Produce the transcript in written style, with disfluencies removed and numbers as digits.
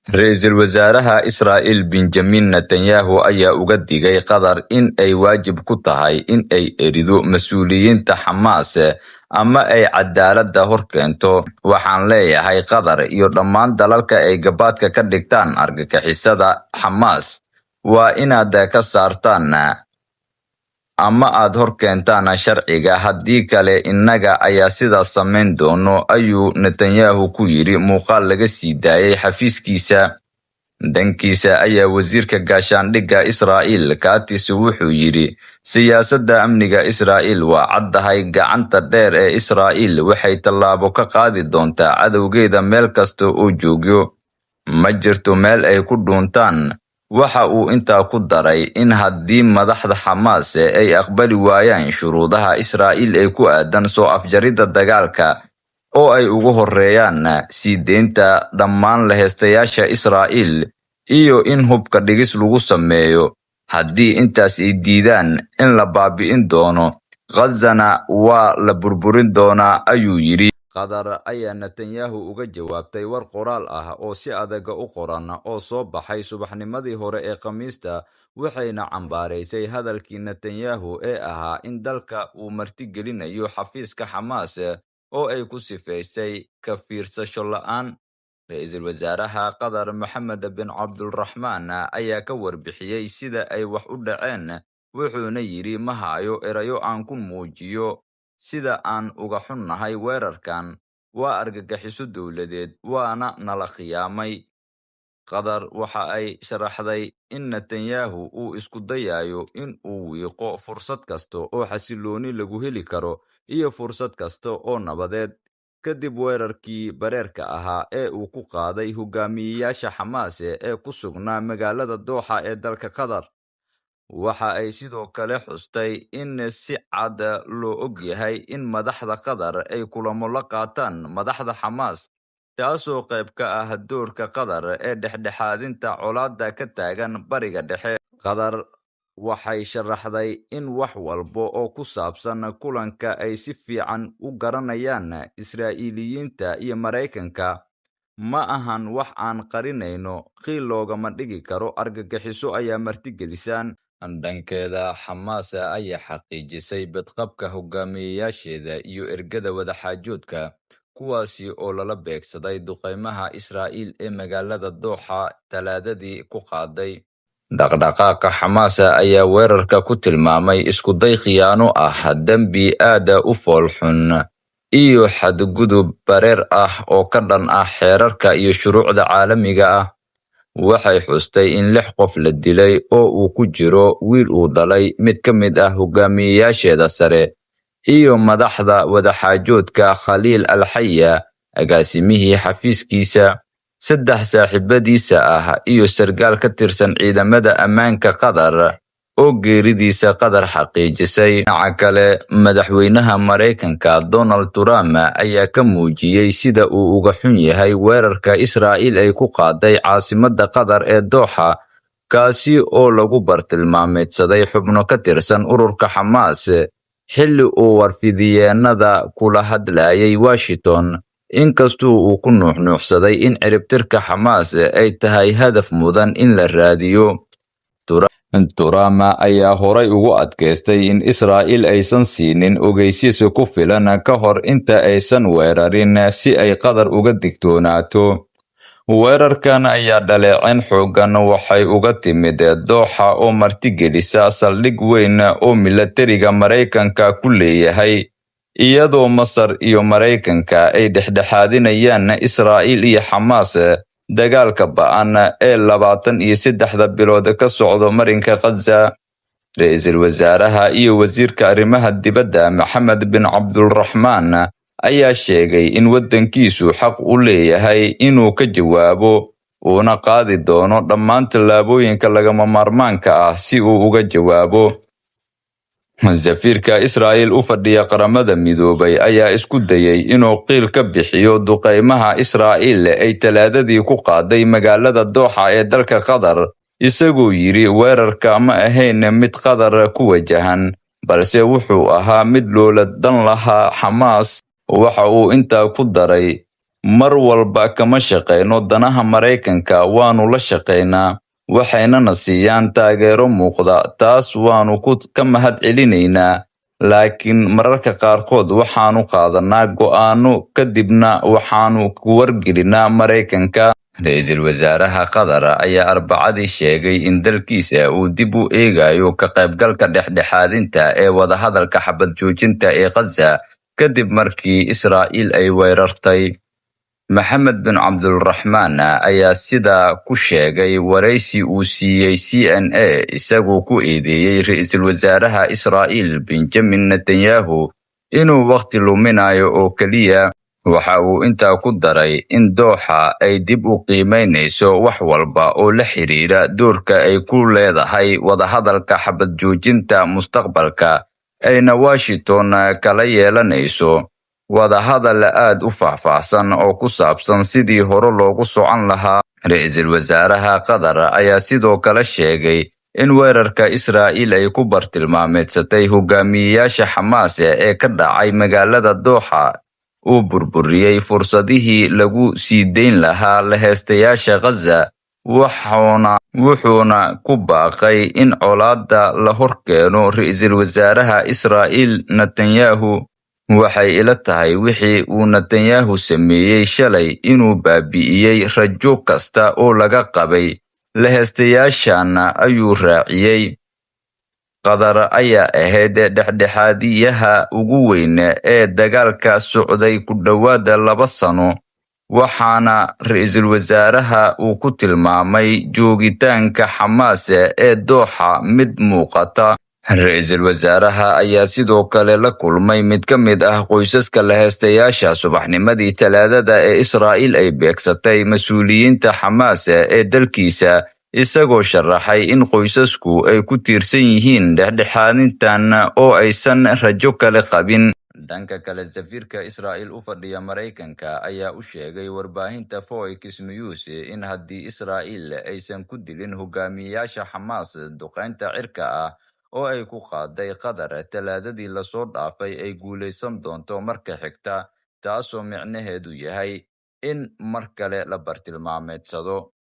Ra'iisul Wasaaraha Israa'iil Benjamin Netanyahu ayaa uga digay Qatar in ay waajib ku tahay in ay erido mas'uuliyiinta Xamaas ama ay cadaaladda horkeento. Waxaan leeyahay Qatar iyo dhammaan dalalka ay gabaadka ka dhigtaan argagixisada Xamaas waa inaad ka saartaan ama aad horkeentaan sharciga, haddii kale innaga ayaa sidaas samayn doono, ayuu Netanyahu ku yidhi muuqaal laga sii daayay xafiiskiisa. Dhankiisa ayaa wasiirka gaashaandhigga Israa'iil Katz wuxuu yidhi siyaasadda amniga Israa'iil waa caddahay, gacanta dheer ee Israa'iil waxay tallaabo ka qaadi doontaa cadowgeeda meel kasta oo joogo, ma jirto meel ay ku dhuuntaan. Waxa uu intaa ku daray in haddii madaxda Xamaas ay aqbali waayaan shuruudaha Israa'iil ee ku aadan soo afjaridda dagaalka, oo ay ugu horreeyaan sii deynta dhammaan laheystayaasha Israa'iil iyo in hubka dhigis lagu sameeyo, haddii intaas ay diidaan in la baabi'in doono Ghazana waa la burburin doonaa, ayuu yidhi. Qatar ayaa Netanyahu uga jawaabtay war qoraal ah oo si adag u qoran oo soo baxay subaxnimadii hore ee Khamiista, waxayna cambaaraysay hadalkii Netanyahu ee ahaa in dalka uu martigelinayo xafiiska Xamaas oo ay ku sifaysay ka fiirsasho la'aan. Ra'iisul Wasaaraha Qatar Mohammed bin Cabdulrahmaan ayaa ka warbixiyay sida ay wax u dhaceen, wuxuuna yidhi ma hayo erayo aan ku muujiyo sida aan uga xunnahay weerarkan. Waa argagixiso dowladeed, waana nala khiyaamay. Qatar waxa ay sharaxday in Netanyahu uu isku dayayo in uu wiiqo fursad kasta oo xasilooni lagu heli karo iyo fursad kasta oo nabadeed kadib weerarkii bareerka ahaa ee uu ku qaaday hogaamiyeyaasha Xamaas ee ku sugnaa magaalada Dooxa ee dalka Qatar. Waxa ay sidoo kale xustay in si cad loo og yahay in madaxda Qatar ay kulamo la qaataan madaxda Xamaas, taasoo qayb ka ah doorka Qatar ee dhexdhexaadinta colaadda ka taagan Bariga Dhexe. Qatar waxay sharaxday in wax walba oo ku saabsan kulanka ay si fiican u garanayaan Israa'iiliyiinta iyo Maraykanka, ma ahan wax aan qarinayno, qiil loogama dhigi karo argagixiso ayaa martigelisaan. Dhankeeda, Xamaas ayaa xaqiijisay badqabka hogaamiyeyaasheeda iyo ergada wadaxaajoodka, kuwaasi oo lala beegsaday duqeymaha Israa'iil ee magaalada Dooxa Talaadadii ku qaaday. Dhaqdhaqaaqa Xamaas ayaa weerarka ku tilmaamay iskuday khiyaano ah, dembi aad u fool xun iyo xadgudub bareer ah oo ka dhan ah xeerarka iyo shuruucda caalamiga ah. Waxay xustay in 6 qof la dilay oo uu ku jiro wiil uu dhalay mid ka mid ah hogaamiyeyaasheeda sare, iyo madaxda wadaxaajoodka Khaliil al-Haya, agaasimihii xafiiskiisa, 3 saaxiibadiisa ah iyo sargaal ka tirsan ciidamada ammaanka Qatar oo geeridiisa Qatar xaqiijisay. Dhinaca kale, madaxweynaha Maraykanka Donald Trump ayaa ka muujiyay sida uu uga xun yahay weerarka Israa'iil ay ku qaaday caasimadda Qatar ee Dooxa, kaasi oo lagu bartilmaameedsaday xubno ka tirsan ururka Xamaas, xilli uu warfidyeenada kula hadlayay Washington. Inkastuu uu ku nuuxnuuxsaday in ciribtirka Xamaas ay tahay hadaf mudan in la raadiyo, Trump ayaa horay ugu adkaystay in Israa'iil aysan siinin ogeysiis ku filan ka hor inta aysan weerarin si ay Qatar uga digtoonaato. Weerarkan ayaa dhaleecin xooggan waxay uga timid Dooxa oo martigelisa saldhig weyn oo milatariga Maraykanka ku leeyahay, iyadoo Masar iyo Maraykanka ay dhexdhexaadinayaan Israa'iil iyo Xamaas dagaalka ba'an ee 23 bilood ka socdo marinka Gaza. Ra'iisul Wasaaraha iyo Wasiirka Arrimaha Dibadda Mohammed bin Cabdulrahmaan ayaa sheegay in waddankiisu xaq u leeyahay inuu ka jawaabo, uuna qaadi doono dhammaan tallaabooyinka lagama maarmaanka ah si uu uga jawaabo. Safiirka Israa'iil u fadhiya Qaramada Midoobay ayaa isku dayay inuu qiil ka bixiyo duqeymaha Israa'iil ay Talaadadii ku qaaday magaalada Dooxa ee dalka Qatar, isagoo yidhi weerarka ma ahayn mid Qatar ku wajahan, balse wuxuu ahaa mid loola dan lahaa Xamaas. Waxa uu intaa ku daray, mar walba kama shaqayno danaha Maraykanka, waanu la shaqaynaa, waxaynana siiyaan taageero muuqda. Taas waanu ka mahadcelinaynaa, laakiin mararka qaarkood waxaanu qaadanaa go'aano kadibna waxaanu ku wargelinaa Maraykanka. Ra'iisul wasaaraha Qatar ayaa Arbacadii sheegay in dalkiisa uu dib u eegayo ka qaybgalka dhexdhexaadinta ee wadahadalka xabad joojinta ee Gaza kadib markii Israa'iil ay weerartay. Maxamed bin Cabdulraxmaan ayaa sidaa ku sheegay wareysi uu siiyey CNA, isagoo ku eedeeyay ra'iisul wasaaraha Israa'iil Benjamin Netanyahu inuu waqti luminayo oo keliya. Waxa uu intaa ku daray in Dooxa ay dib u qiimeynayso wax walba oo la xiriira doorka ay ku leedahay wadahadalka xabad joojinta mustaqbalka, ayna Washington kala yeelanayso wadahadal aad u faahfaahsan oo ku saabsan sidii hore loogu socon lahaa. Ra'iisul wasaaraha Qatar ayaa sidoo kale sheegay in weerarka Israa'iil ay ku bartilmaameedsatay hogaamiyeyaasha Xamaas ee ka dhacay magaalada Dooxa uu burburiyey fursadihii lagu sii dayn lahaa laheystayaasha Gaza, wuxuuna ku baaqay in colaadda la horkeeno. Ra'iisul wasaaraha Israa'iil Netanyahu waxay ila tahay wixii uu Netanyahu sameeyey shalay inuu baabi'iyey rajo kasta oo laga qabay laheystayaashan, ayuu raaciyey. Qatar ayaa ahayd dhexdhexaadiyaha ugu weyn ee dagaalka socday ku dhowaad 2 sano, waxaana ra'iisul wasaaraha uu ku tilmaamay joogitaanka Xamaas ee Dooxa mid muuqata. Ra'iisul wasaaraha ayaa sidoo kale la kulmay mid ka mid ah qoysaska laheystayaasha subaxnimadii Talaadada ee Israa'iil ay beegsatay mas'uuliyiinta Xamaas ee dalkiisa, isagoo sharaxay in qoysasku ay ku tiirsan yihiin dhexdhexaadintan oo aysan rajo kale qabin. Dhanka kale, safiirka Israa'iil u fadhiya Maraykanka ayaa u sheegay warbaahinta Fox News in haddii Israa'iil aysan ku dilin hogaamiyeyaasha Xamaas duqeynta cirka ah oo ay ku qaaday Qatar Talaadadii la soo dhaafay, ay guuleysan doonto marka xigta, taasoo micnaheedu yahay in mar kale la bartilmaameedsado.